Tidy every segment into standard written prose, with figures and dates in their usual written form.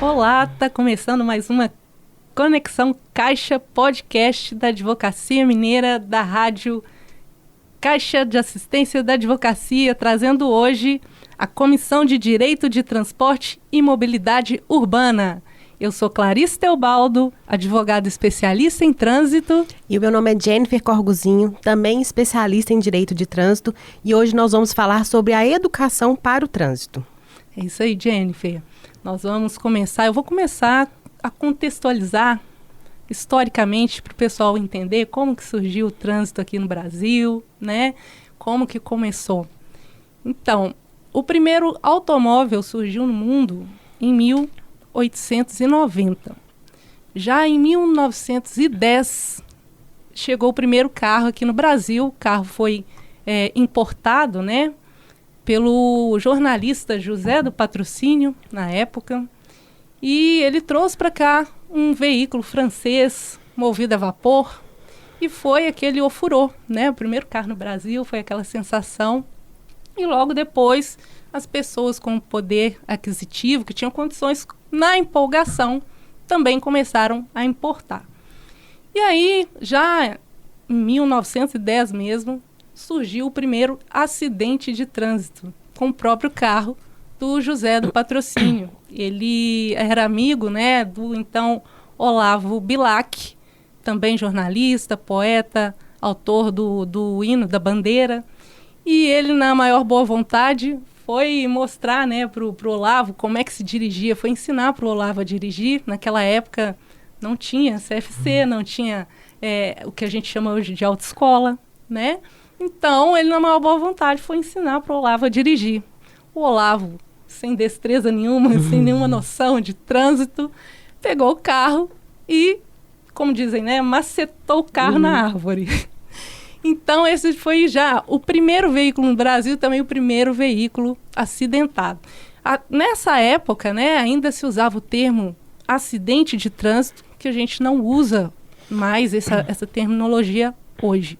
Olá, tá começando mais uma Conexão Caixa Podcast da Advocacia Mineira da Rádio Caixa de Assistência da Advocacia, trazendo hoje a Comissão de Direito de Transporte e Mobilidade Urbana. Eu sou Clarice Teobaldo, advogada especialista em trânsito. E o meu nome é Jennifer Corguzinho, também especialista em direito de trânsito, e hoje nós vamos falar sobre a educação para o trânsito. É isso aí, Jennifer. Eu vou começar a contextualizar historicamente para o pessoal entender como que surgiu o trânsito aqui no Brasil, né? Como que começou. Então, o primeiro automóvel surgiu no mundo em 1890. Já em 1910, chegou o primeiro carro aqui no Brasil. O carro foi importado, né, pelo jornalista José do Patrocínio, na época. E ele trouxe para cá um veículo francês movido a vapor. E foi aquele ofurô, né? O primeiro carro no Brasil, foi aquela sensação. E logo depois, as pessoas com poder aquisitivo, que tinham condições, na empolgação, também começaram a importar. E aí, já em 1910 mesmo, surgiu o primeiro acidente de trânsito com o próprio carro do José do Patrocínio. Ele era amigo, né, do então Olavo Bilac, também jornalista, poeta, autor do hino da bandeira. E ele, na maior boa vontade, foi mostrar, né, pro Olavo como é que se dirigia, foi ensinar pro Olavo a dirigir. Naquela época não tinha CFC, não tinha o que a gente chama hoje de autoescola, né? Então, ele, na maior boa vontade, foi ensinar pro Olavo a dirigir. O Olavo, sem destreza nenhuma, sem nenhuma noção de trânsito, pegou o carro e, como dizem, né, macetou o carro na árvore. Então, esse foi já o primeiro veículo no Brasil, também o primeiro veículo acidentado. Nessa época, né, ainda se usava o termo acidente de trânsito, que a gente não usa mais essa terminologia hoje.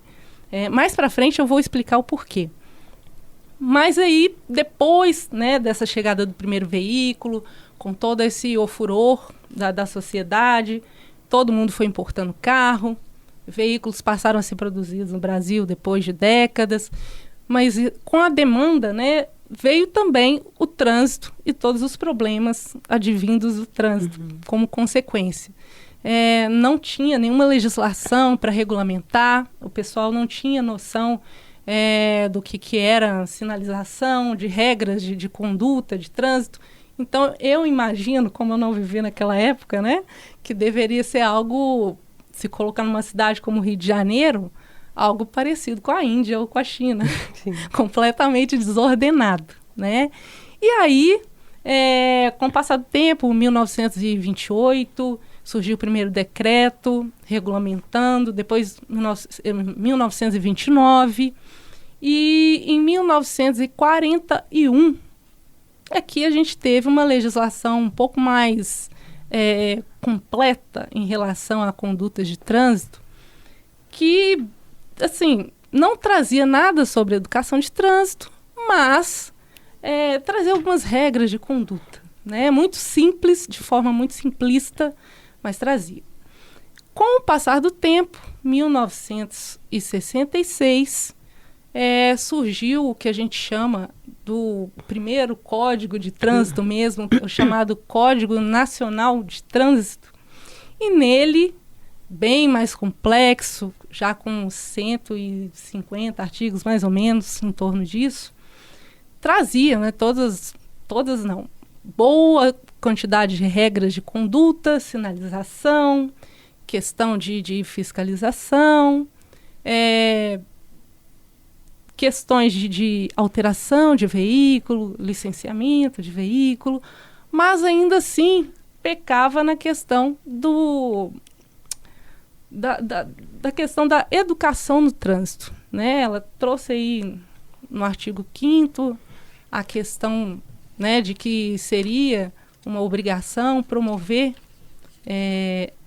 Mais para frente eu vou explicar o porquê. Mas aí, depois, né, dessa chegada do primeiro veículo, com todo esse ofuror da sociedade, todo mundo foi importando carro, veículos passaram a ser produzidos no Brasil depois de décadas, mas com a demanda, né, veio também o trânsito e todos os problemas advindos do trânsito como consequência. Não tinha nenhuma legislação para regulamentar, o pessoal não tinha noção do que era sinalização, de regras de conduta, de trânsito. Então, eu imagino, como eu não vivi naquela época, né, que deveria ser algo, se colocar numa cidade como Rio de Janeiro, algo parecido com a Índia ou com a China, completamente desordenado, né? E aí, com o passar do tempo, 1928, surgiu o primeiro decreto regulamentando, depois 1929, e em 1941 aqui a gente teve uma legislação um pouco mais completa em relação a condutas de trânsito, que, assim, não trazia nada sobre educação de trânsito, mas trazia algumas regras de conduta, né? Muito simples, de forma muito simplista, mas trazia. Com o passar do tempo, 1966, surgiu o que a gente chama do primeiro Código de Trânsito mesmo, o chamado Código Nacional de Trânsito. E nele, bem mais complexo, já com 150 artigos mais ou menos em torno disso, trazia, né, todas não, boa quantidade de regras de conduta, sinalização, questão de fiscalização, questões de alteração de veículo, licenciamento de veículo, mas ainda assim pecava na questão da questão da educação no trânsito, né? Ela trouxe aí no artigo 5º a questão, né, de que seria uma obrigação promover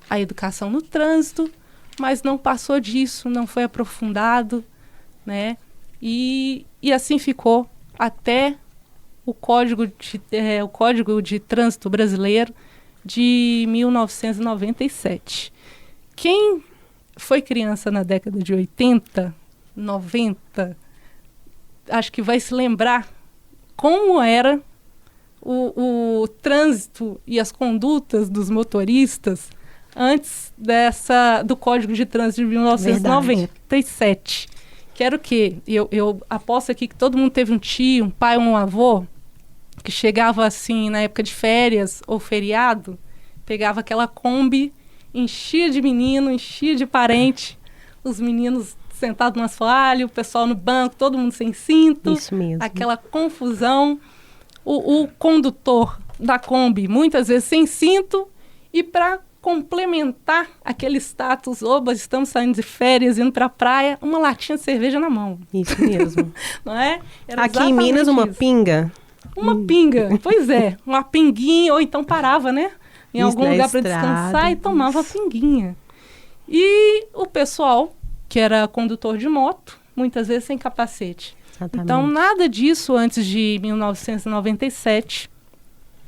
a educação no trânsito, mas não passou disso, não foi aprofundado, né? E assim ficou até o Código de Trânsito Brasileiro de 1997. Quem foi criança na década de 80, 90, acho que vai se lembrar como era o trânsito e as condutas dos motoristas antes do Código de Trânsito de 1997. Verdade. Que era o quê? Eu aposto aqui que todo mundo teve um tio, um pai ou um avô que chegava assim na época de férias ou feriado, pegava aquela Kombi, enchia de menino, enchia de parente, os meninos sentados no assoalho, o pessoal no banco, todo mundo sem cinto. Isso mesmo. Aquela confusão. O condutor da Kombi, muitas vezes sem cinto, e para complementar aquele status, oba, estamos saindo de férias, indo para a praia, uma latinha de cerveja na mão. Isso mesmo. Não é? Era aqui em Minas, uma pinga. Uma pinga, pois é, uma pinguinha, ou então parava, né? Em algum lugar para descansar e tomava a pinguinha. E o pessoal, que era condutor de moto, muitas vezes sem capacete. Exatamente. Então, nada disso antes de 1997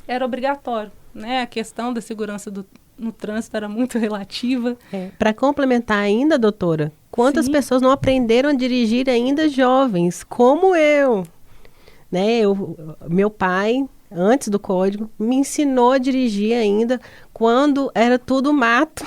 era obrigatório, né? A questão da segurança no trânsito era muito relativa. Para complementar ainda, doutora, quantas pessoas não aprenderam a dirigir ainda jovens, como eu? Né? Meu pai, antes do código, me ensinou a dirigir ainda quando era tudo mato.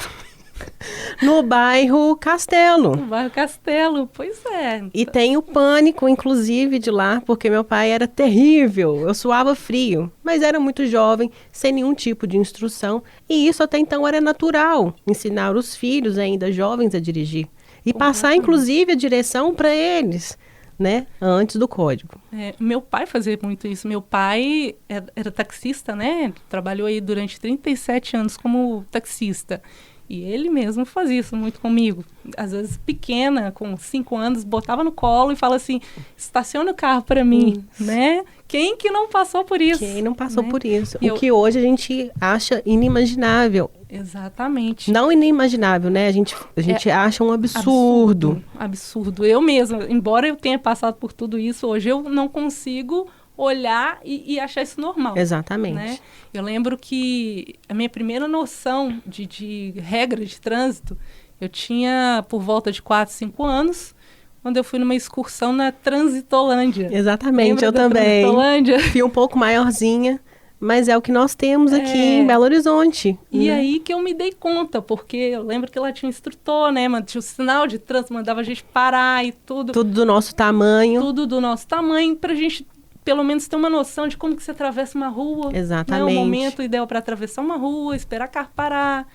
No bairro Castelo. No bairro Castelo, pois é. E tenho pânico, inclusive, de lá, porque meu pai era terrível. Eu suava frio, mas era muito jovem, sem nenhum tipo de instrução. E isso até então era natural, ensinar os filhos ainda jovens a dirigir. E passar, inclusive, a direção para eles, né? Antes do código. Meu pai fazia muito isso. Meu pai era taxista, né? Trabalhou aí durante 37 anos como taxista. E ele mesmo fazia isso muito comigo. Às vezes pequena, com 5 anos, botava no colo e fala assim, estaciona o carro para mim, né? Quem que não passou por isso? Quem não passou por isso? Que hoje a gente acha inimaginável. Exatamente. Não inimaginável, né? A gente acha um absurdo. Absurdo. Eu mesma, embora eu tenha passado por tudo isso, hoje eu não consigo olhar e achar isso normal. Exatamente. Né? Eu lembro que a minha primeira noção de regra de trânsito, eu tinha por volta de 4, 5 anos, quando eu fui numa excursão na Transitolândia. Exatamente, eu também. Transitolândia? Fui um pouco maiorzinha, mas é o que nós temos aqui em Belo Horizonte. E aí que eu me dei conta, porque eu lembro que lá tinha um instrutor, né? Tinha o sinal de trânsito, mandava a gente parar e tudo. Tudo do nosso tamanho. Tudo do nosso tamanho, pra gente pelo menos ter uma noção de como que você atravessa uma rua. Exatamente. Né? O momento ideal para atravessar uma rua, esperar carro parar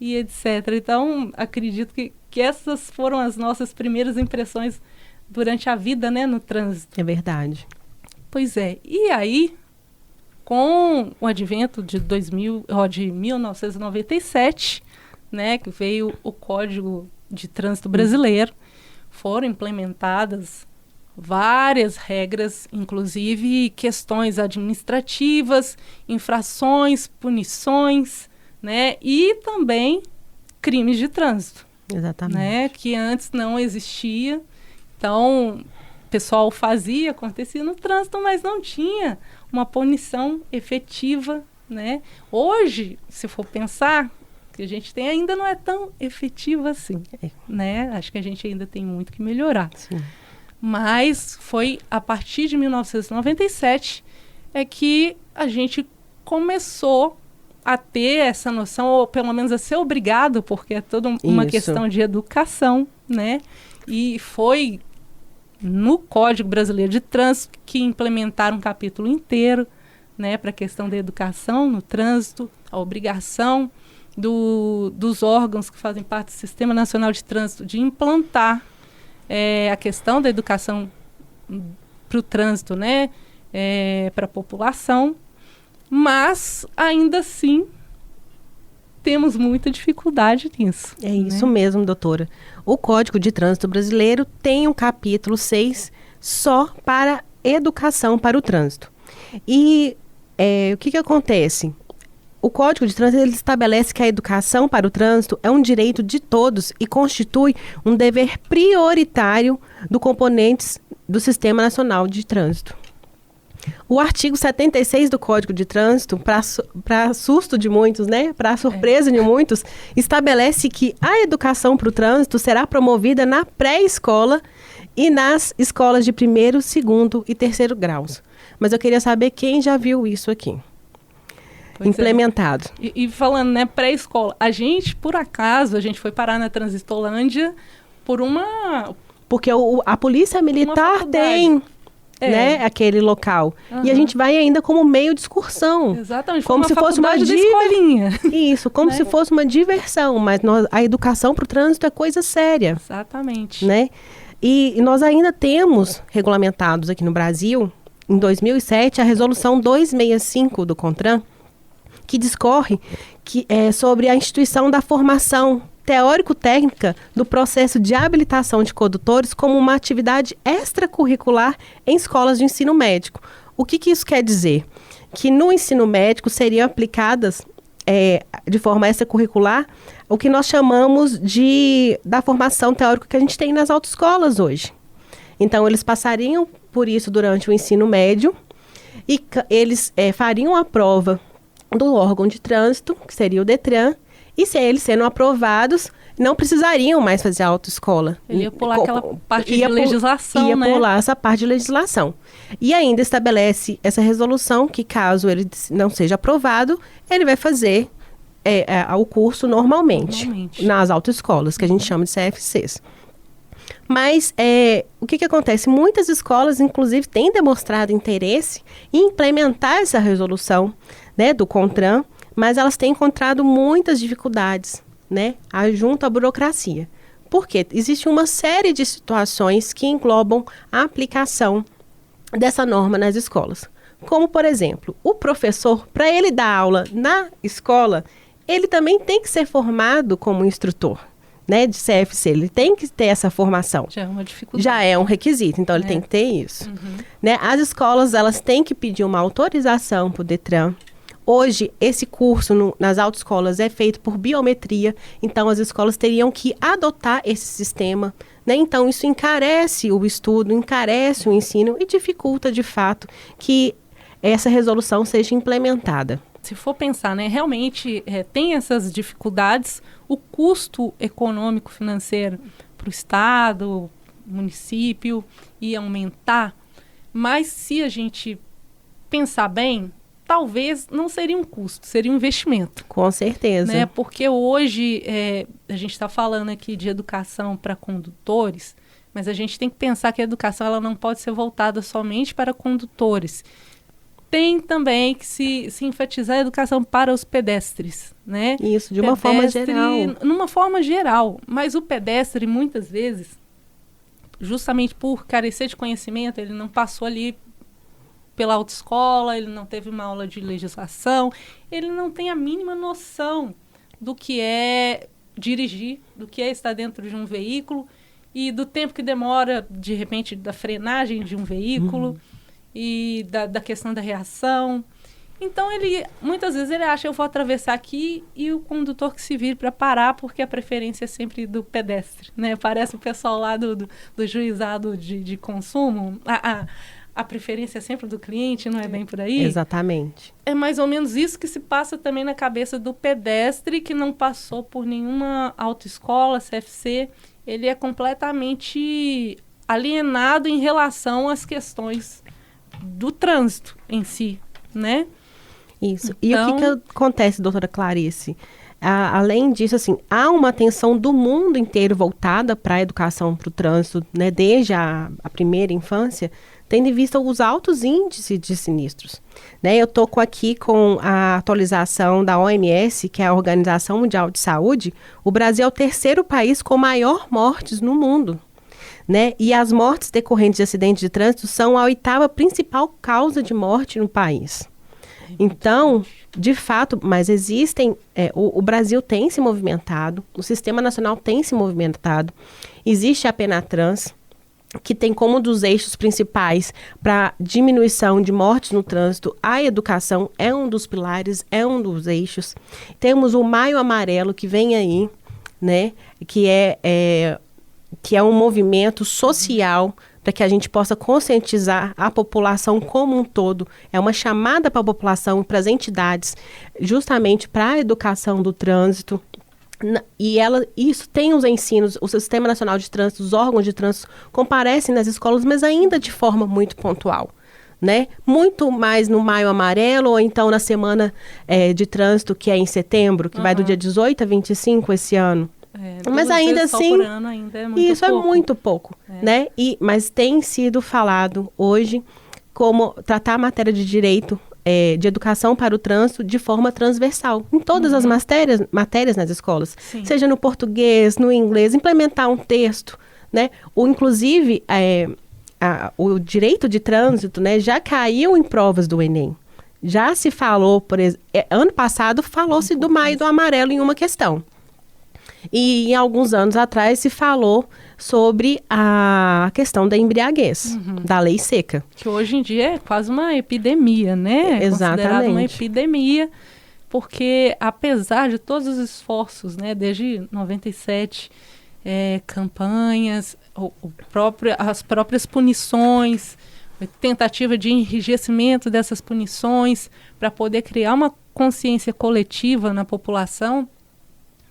e etc. Então, acredito que essas foram as nossas primeiras impressões durante a vida, né, no trânsito. É verdade. Pois é. E aí, com o advento de 1997, né, que veio o Código de Trânsito Brasileiro, foram implementadas várias regras, inclusive questões administrativas, infrações, punições, né? E também crimes de trânsito. Exatamente. Né? Que antes não existia. Então, o pessoal acontecia no trânsito, mas não tinha uma punição efetiva, né? Hoje, se for pensar, que a gente tem ainda não é tão efetiva assim, né? Acho que a gente ainda tem muito que melhorar. Sim. Mas foi a partir de 1997 que a gente começou a ter essa noção, ou pelo menos a ser obrigado, porque é toda uma questão de educação, né? E foi no Código Brasileiro de Trânsito que implementaram um capítulo inteiro, né, para a questão da educação no trânsito, a obrigação dos órgãos que fazem parte do Sistema Nacional de Trânsito de implantar a questão da educação para o trânsito, né, para a população, mas ainda assim temos muita dificuldade nisso. É isso mesmo, doutora. O Código de Trânsito Brasileiro tem um capítulo 6 só para educação para o trânsito. E o que acontece? O Código de Trânsito ele estabelece que a educação para o trânsito é um direito de todos e constitui um dever prioritário dos componentes do Sistema Nacional de Trânsito. O artigo 76 do Código de Trânsito, para susto de muitos, né? Para surpresa de muitos, estabelece que a educação para o trânsito será promovida na pré-escola e nas escolas de 1º, 2º e 3º graus. Mas eu queria saber quem já viu isso aqui. Pois implementado. E falando, né, pré-escola, por acaso, a gente foi parar na Transitolândia por porque a polícia militar tem... né, aquele local. E a gente vai ainda como meio de excursão. Exatamente. Como se fosse uma escolinha. Isso, como se fosse uma diversão. Mas a educação para o trânsito é coisa séria. Exatamente. Né? E nós ainda temos regulamentados aqui no Brasil, em 2007, a resolução 265 do CONTRAN, que discorre sobre a instituição da formação teórico-técnica do processo de habilitação de condutores como uma atividade extracurricular em escolas de ensino médio. O que isso quer dizer? Que no ensino médico seriam aplicadas de forma extracurricular o que nós chamamos da formação teórica que a gente tem nas autoescolas hoje. Então, eles passariam por isso durante o ensino médio e eles fariam a prova do órgão de trânsito, que seria o DETRAN, e se eles sendo aprovados, não precisariam mais fazer a autoescola. Ele ia pular aquela parte de legislação, né? Ia pular essa parte de legislação. E ainda estabelece essa resolução que, caso ele não seja aprovado, ele vai fazer o curso normalmente nas autoescolas, que a gente chama de CFCs. Mas o que acontece? Muitas escolas, inclusive, têm demonstrado interesse em implementar essa resolução, né, do CONTRAN, mas elas têm encontrado muitas dificuldades, né, junto à burocracia. Por quê? Existe uma série de situações que englobam a aplicação dessa norma nas escolas. Como, por exemplo, o professor, para ele dar aula na escola, ele também tem que ser formado como instrutor, né, de CFC. Ele tem que ter essa formação. Já é uma dificuldade. Já é um requisito, então ele tem que ter isso. Né? As escolas, elas têm que pedir uma autorização para o DETRAN. Hoje, esse curso nas autoescolas é feito por biometria, então as escolas teriam que adotar esse sistema, né? Então, isso encarece o estudo, encarece o ensino e dificulta, de fato, que essa resolução seja implementada. Se for pensar, né, realmente tem essas dificuldades, o custo econômico financeiro para o Estado, município, ia aumentar, mas se a gente pensar bem, talvez não seria um custo, seria um investimento. Com certeza. Né? Porque hoje a gente está falando aqui de educação para condutores, mas a gente tem que pensar que a educação ela não pode ser voltada somente para condutores. Tem também que se enfatizar a educação para os pedestres, né? Isso, de uma forma geral. Numa forma geral, mas o pedestre, muitas vezes, justamente por carecer de conhecimento, ele não passou ali pela autoescola, ele não teve uma aula de legislação, ele não tem a mínima noção do que é dirigir, do que é estar dentro de um veículo e do tempo que demora, de repente, da frenagem de um veículo e da questão da reação. Então, muitas vezes ele acha, eu vou atravessar aqui e o condutor que se vire para parar, porque a preferência é sempre do pedestre, né? Parece o pessoal lá do juizado de consumo, a preferência é sempre do cliente, não é bem por aí? Exatamente. É mais ou menos isso que se passa também na cabeça do pedestre que não passou por nenhuma autoescola, CFC. Ele é completamente alienado em relação às questões do trânsito em si, né? Isso. Então, e o que acontece, doutora Clarice? Além disso, assim, há uma atenção do mundo inteiro voltada para a educação para o trânsito, né, desde a primeira infância, tendo em vista os altos índices de sinistros. Né? Eu estou aqui com a atualização da OMS, que é a Organização Mundial de Saúde. O Brasil é o terceiro país com maior mortes no mundo. Né? E as mortes decorrentes de acidentes de trânsito são a 8ª principal causa de morte no país. Então, de fato, mas existem, o Brasil tem se movimentado, o Sistema Nacional tem se movimentado, existe a Penatrans, que tem como um dos eixos principais para diminuição de mortes no trânsito, a educação é um dos pilares, é um dos eixos. Temos o Maio Amarelo que vem aí, né, que é um movimento social para que a gente possa conscientizar a população como um todo. É uma chamada para a população, para as entidades, justamente para a educação do trânsito. E isso tem os ensinos, o Sistema Nacional de Trânsito, os órgãos de trânsito comparecem nas escolas, mas ainda de forma muito pontual, né? Muito mais no Maio Amarelo ou então na semana de trânsito, que é em setembro, que vai do dia 18 a 25 esse ano. Mas ainda assim, ainda é muito isso pouco. É muito pouco, né? Mas tem sido falado hoje como tratar a matéria de direito de educação para o trânsito de forma transversal, em todas as matérias nas escolas, seja no português, no inglês, implementar um texto, né? Ou, inclusive, o direito de trânsito, né, já caiu em provas do Enem. Já se falou, por exemplo, ano passado falou-se do Maio e do Amarelo em uma questão. E em alguns anos atrás se falou sobre a questão da embriaguez, da lei seca. Que hoje em dia é quase uma epidemia, né? Exatamente. É considerado uma epidemia, porque apesar de todos os esforços, né, desde 97, campanhas, as próprias punições, tentativa de enrijecimento dessas punições para poder criar uma consciência coletiva na população,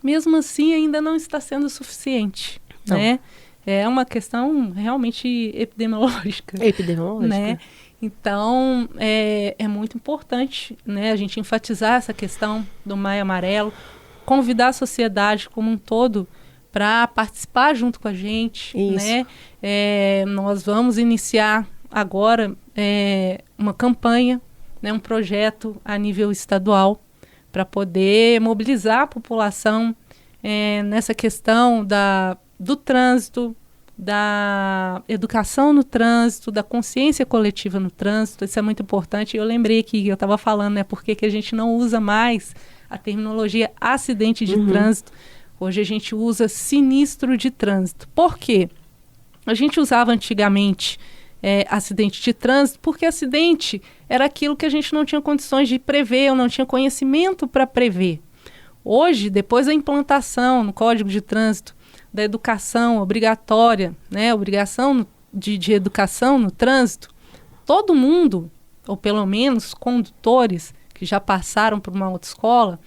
mesmo assim ainda não está sendo suficiente, né? É uma questão realmente epidemiológica. Né? Então, é muito importante, né, a gente enfatizar essa questão do Maio Amarelo, convidar a sociedade como um todo para participar junto com a gente. Né? Nós vamos iniciar agora uma campanha, né, um projeto a nível estadual, para poder mobilizar a população nessa questão do trânsito, da educação no trânsito, da consciência coletiva no trânsito. Isso é muito importante. Eu lembrei que eu estava falando, né, por que a gente não usa mais a terminologia acidente de trânsito. Hoje a gente usa sinistro de trânsito. Por quê? A gente usava antigamente acidente de trânsito, porque acidente era aquilo que a gente não tinha condições de prever, ou não tinha conhecimento para prever. Hoje, depois da implantação no Código de Trânsito, da educação obrigatória, né, obrigação de educação no trânsito, todo mundo, ou pelo menos condutores que já passaram por uma autoescola,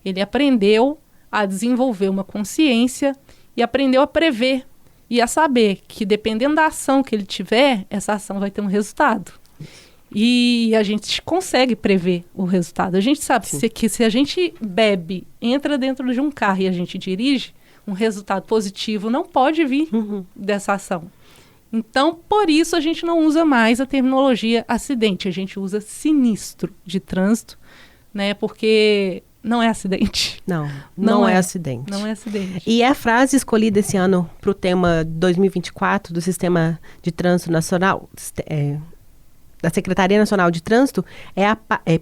ele aprendeu a desenvolver uma consciência e aprendeu a prever e a saber que, dependendo da ação que ele tiver, essa ação vai ter um resultado. E a gente consegue prever o resultado. A gente sabe que se a gente bebe, entra dentro de um carro e a gente dirige, um resultado positivo não pode vir dessa ação. Então, por isso, a gente não usa mais a terminologia acidente. A gente usa sinistro de trânsito, né? Porque não é acidente. Não é acidente. Não é acidente. E a frase escolhida esse ano para o tema 2024 do Sistema de Trânsito Nacional, da Secretaria Nacional de Trânsito,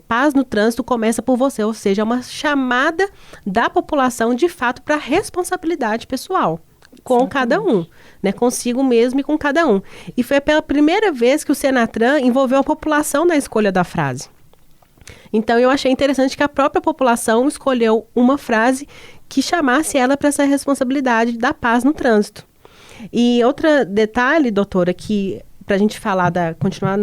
paz no trânsito começa por você, ou seja, é uma chamada da população, de fato, para responsabilidade pessoal com cada um, né, consigo mesmo e com cada um. E foi pela primeira vez que o Senatran envolveu a população na escolha da frase. Então, eu achei interessante que a própria população escolheu uma frase que chamasse ela para essa responsabilidade da paz no trânsito. E outro detalhe, doutora, que para a gente falar continuar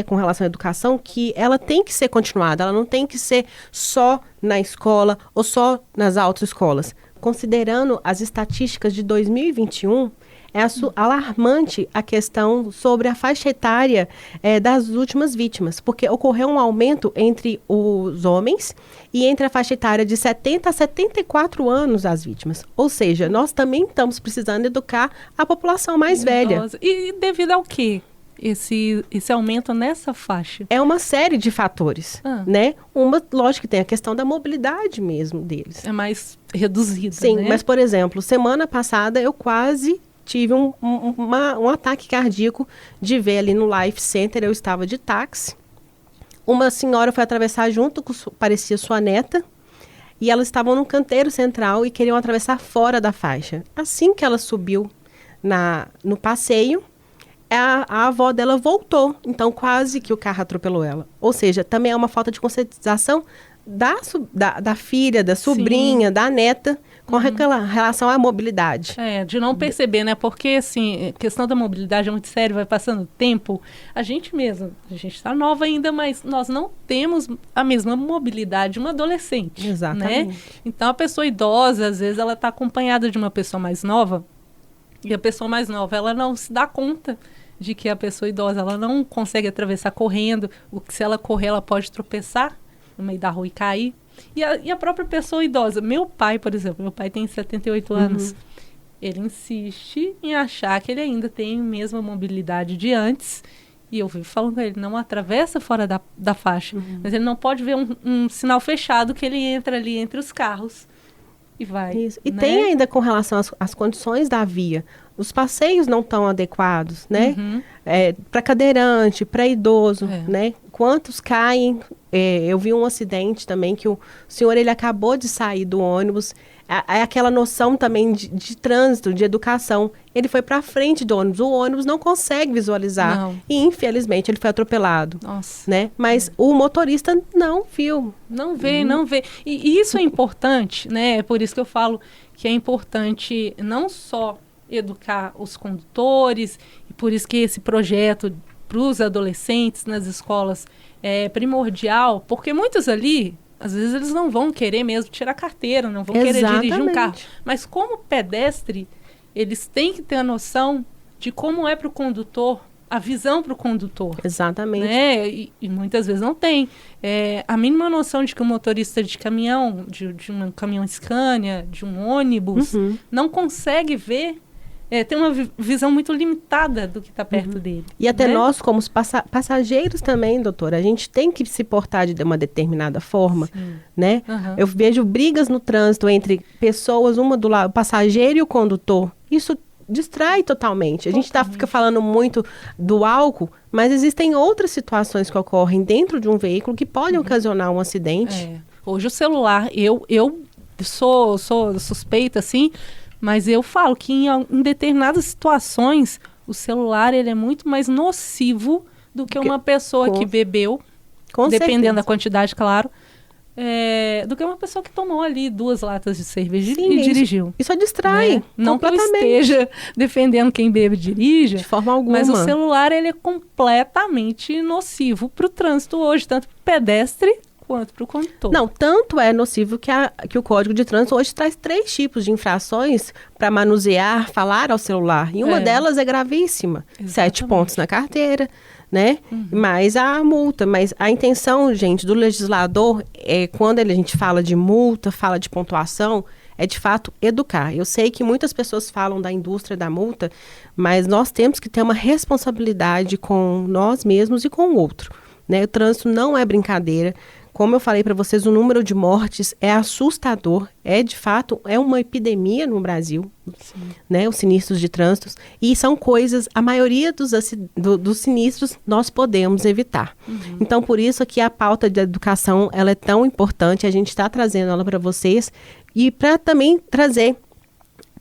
com relação à educação, que ela tem que ser continuada, ela não tem que ser só na escola ou só nas autoescolas. Considerando as estatísticas de 2021, é alarmante a questão sobre a faixa etária das últimas vítimas, porque ocorreu um aumento entre os homens e entre a faixa etária de 70 a 74 anos das vítimas. Ou seja, nós também estamos precisando educar a população mais velha. E devido ao quê? Esse aumento nessa faixa? É uma série de fatores, né? Lógico que tem a questão da mobilidade mesmo deles. É mais reduzida, Sim, né? Mas, por exemplo, semana passada eu quase tive um ataque cardíaco de ver ali no Life Center. Eu estava de táxi. Uma senhora foi atravessar junto com, parecia sua neta, e elas estavam no canteiro central e queriam atravessar fora da faixa. Assim que ela subiu no passeio, a avó dela voltou. Então, quase que o carro atropelou ela. Ou seja, também é uma falta de conscientização da filha, da sobrinha, da neta, com aquela relação à mobilidade. De não perceber, né? Porque, assim, a questão da mobilidade é muito séria, vai passando o tempo. A gente está nova ainda, mas nós não temos a mesma mobilidade de uma adolescente. Exatamente. Né? Então, a pessoa idosa, às vezes, ela está acompanhada de uma pessoa mais nova, e a pessoa mais nova, ela não se dá conta de que a pessoa idosa, ela não consegue atravessar correndo, se ela correr, ela pode tropeçar no meio da rua e cair. E a própria pessoa idosa, meu pai, por exemplo, meu pai tem 78 anos, ele insiste em achar que ele ainda tem a mesma mobilidade de antes, e eu vivo falando com ele, não atravessa fora da faixa, mas ele não pode ver um sinal fechado que ele entra ali entre os carros e vai. Isso. E né? tem ainda com relação às condições da via, os passeios não estão adequados, né? Para cadeirante, para idoso, né? Quantos caem? Eu vi um acidente também que o senhor ele acabou de sair do ônibus. É aquela noção também de trânsito, de educação. Ele foi para frente do ônibus. O ônibus não consegue visualizar. Não. E, infelizmente, ele foi atropelado. Nossa. Né? Mas o motorista não viu. Não vê, não vê. E isso é importante, né? É por isso que eu falo que é importante não só educar os condutores, e por isso que esse projeto para os adolescentes nas escolas é primordial, porque muitos ali, às vezes eles não vão querer mesmo tirar carteira, não vão querer dirigir um carro. Mas como pedestre, eles têm que ter a noção de como é para o condutor, a visão para o condutor. Exatamente. Né? E muitas vezes não tem. A mínima noção de que o motorista de caminhão, de um caminhão Scania, de um ônibus, não consegue ver, tem uma visão muito limitada do que está perto dele. E até né? nós, como os passageiros também, doutora, a gente tem que se portar de uma determinada forma, né? Eu vejo brigas no trânsito entre pessoas, uma do lado, o passageiro e o condutor. Isso distrai totalmente. A gente fica falando muito do álcool, mas existem outras situações que ocorrem dentro de um veículo que podem ocasionar um acidente. Hoje o celular, eu sou suspeita, assim, mas eu falo que em determinadas situações o celular ele é muito mais nocivo do que uma pessoa que bebeu, dependendo da quantidade, claro, do que uma pessoa que tomou ali 2 latas de cerveja e dirigiu. Isso distrai. Né? Não que eu esteja defendendo quem bebe e dirige, de forma alguma. Mas o celular ele é completamente nocivo para o trânsito hoje, tanto para o pedestre quanto para o condutor. Não, tanto é nocivo que o Código de Trânsito hoje traz 3 tipos de infrações para manusear, falar ao celular. E uma delas é gravíssima. Exatamente. 7 pontos na carteira, né? Mais a multa. Mas a intenção, gente, do legislador, quando a gente fala de multa, fala de pontuação, é de fato educar. Eu sei que muitas pessoas falam da indústria da multa, mas nós temos que ter uma responsabilidade com nós mesmos e com o outro. Né? O trânsito não é brincadeira. Como eu falei para vocês, o número de mortes é assustador. De fato, é uma epidemia no Brasil, né? Os sinistros de trânsito. E são coisas, a maioria dos sinistros nós podemos evitar. Então, por isso que a pauta de educação ela é tão importante. A gente está trazendo ela para vocês. E para também trazer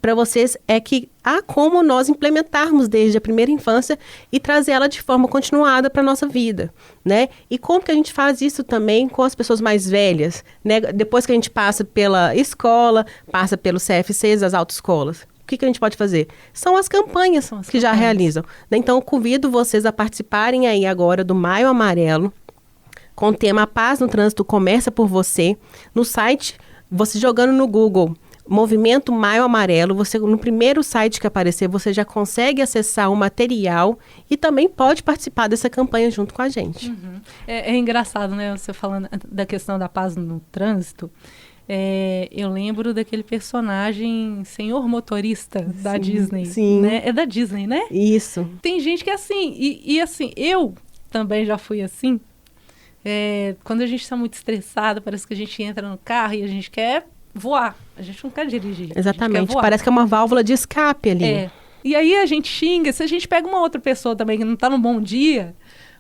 para vocês que há como nós implementarmos desde a primeira infância e trazer ela de forma continuada para a nossa vida, né? E como que a gente faz isso também com as pessoas mais velhas, né? Depois que a gente passa pela escola, passa pelos CFCs, as autoescolas. O que a gente pode fazer? São as campanhas que já realizam. Né? Então, eu convido vocês a participarem aí agora do Maio Amarelo, com o tema A Paz no Trânsito Começa por Você. No site, você jogando no Google Movimento Maio Amarelo, no primeiro site que aparecer, você já consegue acessar o material e também pode participar dessa campanha junto com a gente. É engraçado, né? Você falando da questão da paz no trânsito. Eu lembro daquele personagem Senhor Motorista da Disney. Sim. Né? É da Disney, né? Isso. Tem gente que é assim. E assim, eu também já fui assim. Quando a gente está muito estressado, parece que a gente entra no carro e a gente quer voar. A gente não quer dirigir. Exatamente. Parece que é uma válvula de escape ali. E aí a gente xinga. Se a gente pega uma outra pessoa também que não está num bom dia,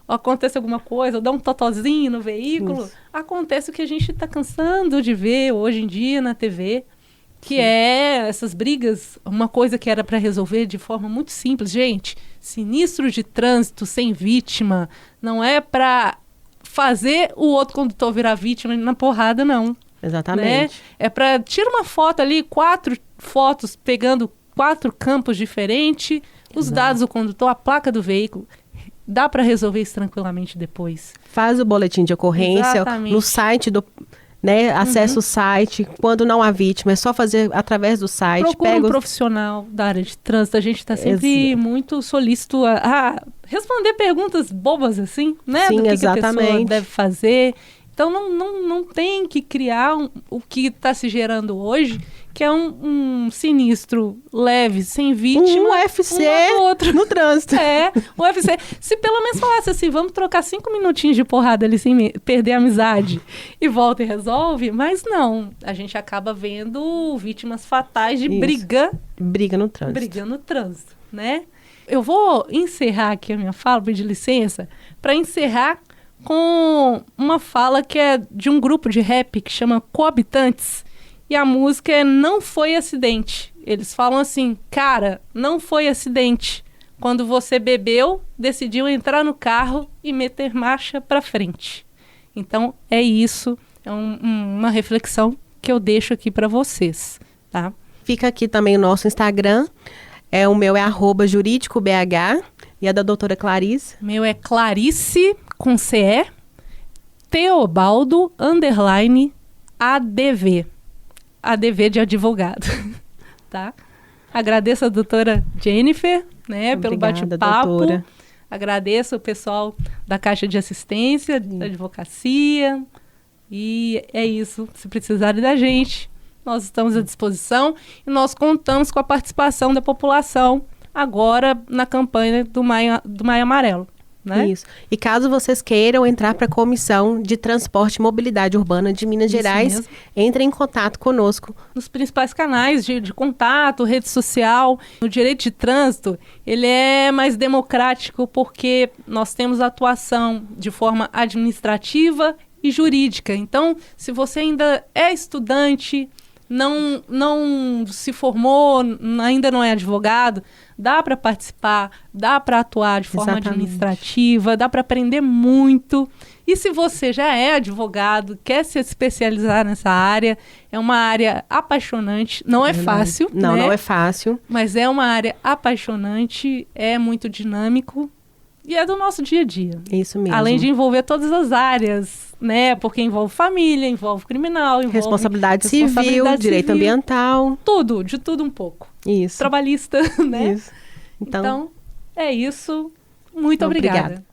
ou acontece alguma coisa, ou dá um totozinho no veículo, acontece o que a gente está cansando de ver hoje em dia na TV, que é essas brigas, uma coisa que era para resolver de forma muito simples. Gente, sinistro de trânsito sem vítima não é para fazer o outro condutor virar vítima na porrada, não. Exatamente. Né? É para tirar uma foto ali, 4 fotos pegando 4 campos diferentes, os dados do condutor, a placa do veículo. Dá para resolver isso tranquilamente depois. Faz o boletim de ocorrência. Exatamente. No site do... Né? Acessa o site. Quando não há vítima, é só fazer através do site. Procura um profissional da área de trânsito. A gente está sempre muito solícito a responder perguntas bobas assim, né? Sim, do que exatamente. a pessoa deve fazer. Então, não tem que criar o que está se gerando hoje, que é um sinistro leve, sem vítima. Um UFC no trânsito. Um UFC. Se pelo menos falasse assim, vamos trocar 5 minutinhos de porrada ali sem perder a amizade e volta e resolve, mas não. A gente acaba vendo vítimas fatais de briga. Briga no trânsito. Briga no trânsito, né? Eu vou encerrar aqui a minha fala, pedir licença, para encerrar com uma fala que é de um grupo de rap que chama Coabitantes, e a música é Não Foi Acidente. Eles falam assim, cara, não foi acidente. Quando você bebeu, decidiu entrar no carro e meter marcha para frente. Então, é isso, é uma reflexão que eu deixo aqui para vocês, tá? Fica aqui também o nosso Instagram, o meu é @juridicobh e a da doutora Clarice. Meu é Clarice, com CE, Teobaldo, _ADV. ADV de advogado, tá? Agradeço a doutora Jennifer, né, pelo bate-papo. Agradeço o pessoal da Caixa de Assistência, da Advocacia. E é isso. Se precisarem da gente, nós estamos à disposição. E nós contamos com a participação da população agora na campanha do Maio Amarelo. Né? Isso. E caso vocês queiram entrar para a Comissão de Transporte e Mobilidade Urbana de Minas Gerais, entrem em contato conosco. Nos principais canais de contato, rede social. O direito de trânsito, ele é mais democrático porque nós temos atuação de forma administrativa e jurídica. Então, se você ainda é estudante, não se formou, ainda não é advogado, dá para participar, dá para atuar de forma administrativa, dá para aprender muito. E se você já é advogado, quer se especializar nessa área, é uma área apaixonante, não é fácil. Não é fácil. Mas é uma área apaixonante, é muito dinâmico e é do nosso dia a dia. Isso mesmo. Além de envolver todas as áreas, né? Porque envolve família, envolve criminal, envolve responsabilidade civil, direito ambiental. Tudo, de tudo um pouco. Isso. Trabalhista, né? Isso. Então, é isso. Muito obrigada.